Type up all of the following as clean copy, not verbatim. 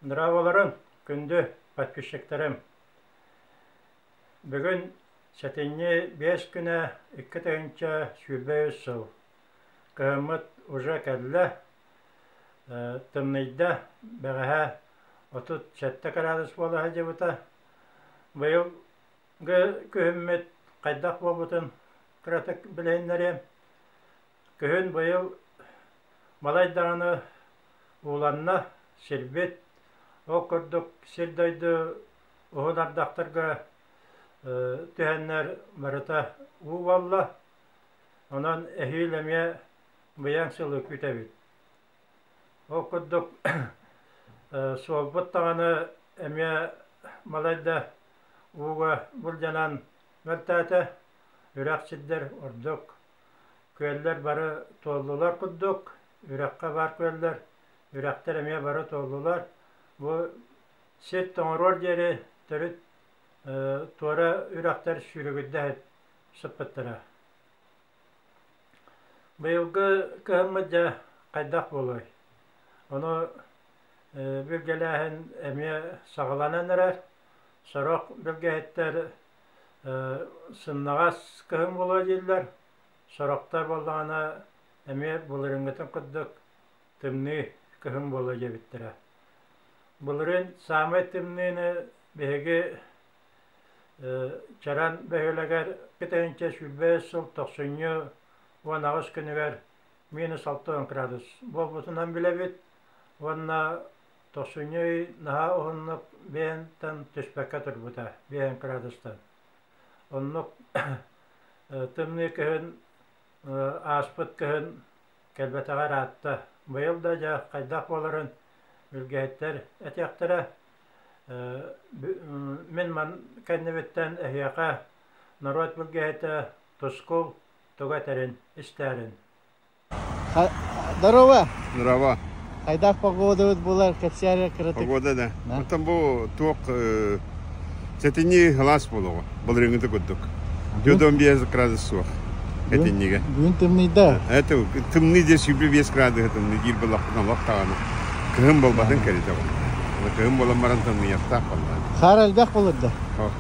Нраваларын күнді подписчиктерім. Бүгін сәтенне 5 күні 2 тәгінші сүрбәйіз сыл. Кығымыт уже кәділі тымнайда бәғіға 37 градус болыға жебіта. Бұйыл күхіммет қайдақ болбытын күрәтік білейінлерем. Күхін бұйыл малайдағыны уланна сербет оқырдық сердайды оғынардақтарға түхәннер барыта уғалла. Онан әхейлеме бұяң сылы күтәбет. Оқырдық солбыттағыны әме малайда уға бұлжанан мөлтәті үрәк сиддер ордық. Көйлер бары толлылар күддік, үрәкқа бар көйлер, үрәктер әме бары толлылар. Бұл сет тоңырор дері түріт туара үрәктер сүрігідді сыппыттыра. Бұйылғы кығымыдja қайдақ болой. Оны білгеләхін әме сағылананырар. Сарақ білгәхеттер сыннағас кығым болой дейлер. Сарақтар болдағына әме бұлырыңғытын күддік тымны кығым болой жебіттіра. Бұлырын самай тымныны бәйгі чаран бәйгілігер кітайынча сүлбәйіз сыл 90-19 күнігер -6 градус. Бұл бұтынан білебет, онна 90 наға оғынлық бәйінтен түспәкке тұр бұта, 5 градустан. Онлық тымны кігін, аспыт кігін кәлбәтіғар атты. Бұйыл да жа қайдақ болырын үлгәйттер әтияқтыра. Мен ман кәннебеттен әхияқа народ бүлгәйті тұскул тұғатарын істәрін. Здорово! Здорово! Қайдақ погода бұлар кәпсәрі кірітік? Погода да. Оттан бұл тоқ сәтіне ғылас болуға. Бұл реңіті күттік. 15 градус суық. Әтеннеге. Бүгін тымнайда? Әті тымны де сүйлі 5 градус тымны ел бұлақтан лақтағаны. Кығым болбатын кәреді бұл. Кығым болан баран тымны яқтақ болған. Қар әлбәқ болырды?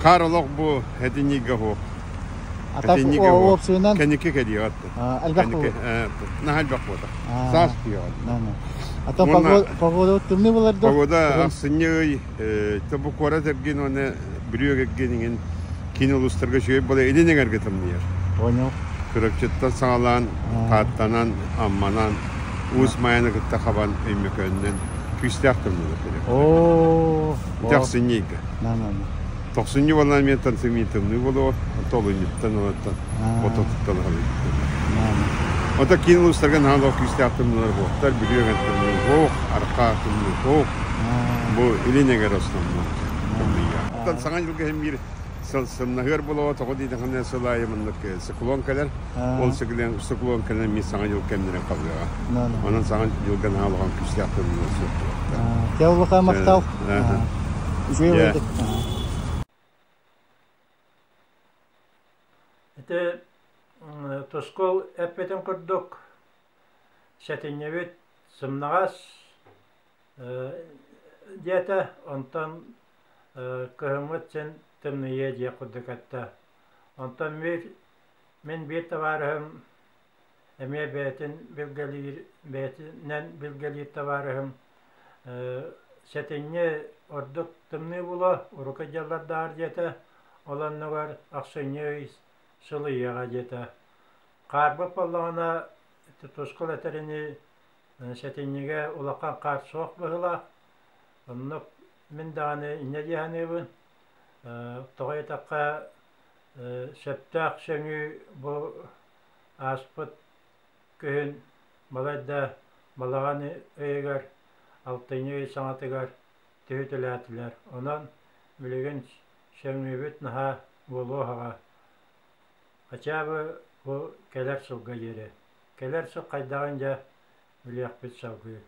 Қар олық бұл әтеннеге хоқ. Атап опсуынан? Кәнеке кәді яғатты. Әлбәқ болыр? Нағал бақ болды. Сас күйяғатты. Ата погода тымны болырды? Погода ақсынней, табу қора тәпген оны бүрек әккеніңін кейін ұлыстарға шөйіп болы еденен әрге тымны ер. Понял. Күрікчетті саңалан, қаттанан, амманан, ұз майаны күтті қабан өймекөнінен күстәқ тымны керек. Ооо. Жақсыннейгі. 90 болан мен тансымен тымны болу, толы меттен олаттан, ототыттан қалайды. Ота кейін ұлыстарға нағалық күстәқ тымнылар боқтар, бүреген тымны боқ, арқа тымны боқ. Бұл еленегер основны тымныйға. Оттан саңан жылғы әмір сымнағыр болуға тоғы дейді қандай сылайымындық сықылон кәлер. Ол сықылон кәлер мен саңан жыл кәмдерін қалғыға. Онан саңан жылған алған күстәқ тымны соқты. Кәуліға мақтау? Жөй өйдік. Әті тұскол әппетін күрдік. Сәтеннебет сымнағас дәті, онтан кығымыт сен тымные де күрдік әтті. Онтан мен бір таварығым әме бәтінен білгелер таварығым сәтенне ордық тымны бұлы, ұрықы жаллардар дәті, оланнығар ақсыне сылыйыға дәті. Қарбы болағына тұскыл әтәріне сәтеннеге ұлаққан қар соқ бұғыла. Онлық мен дағаны ине дегені бұн. Тоғай таққа сәптақ сөңі бұл аспыт күйін балайда балағаны өйгер, алтыны саңатығар түйітілі әтілер. Онан білеген сөңі бүт наға болуға. Қачабы бұл кәлер сылға ері. Кәлер сыл қайдағын жа білек бүт сауғы.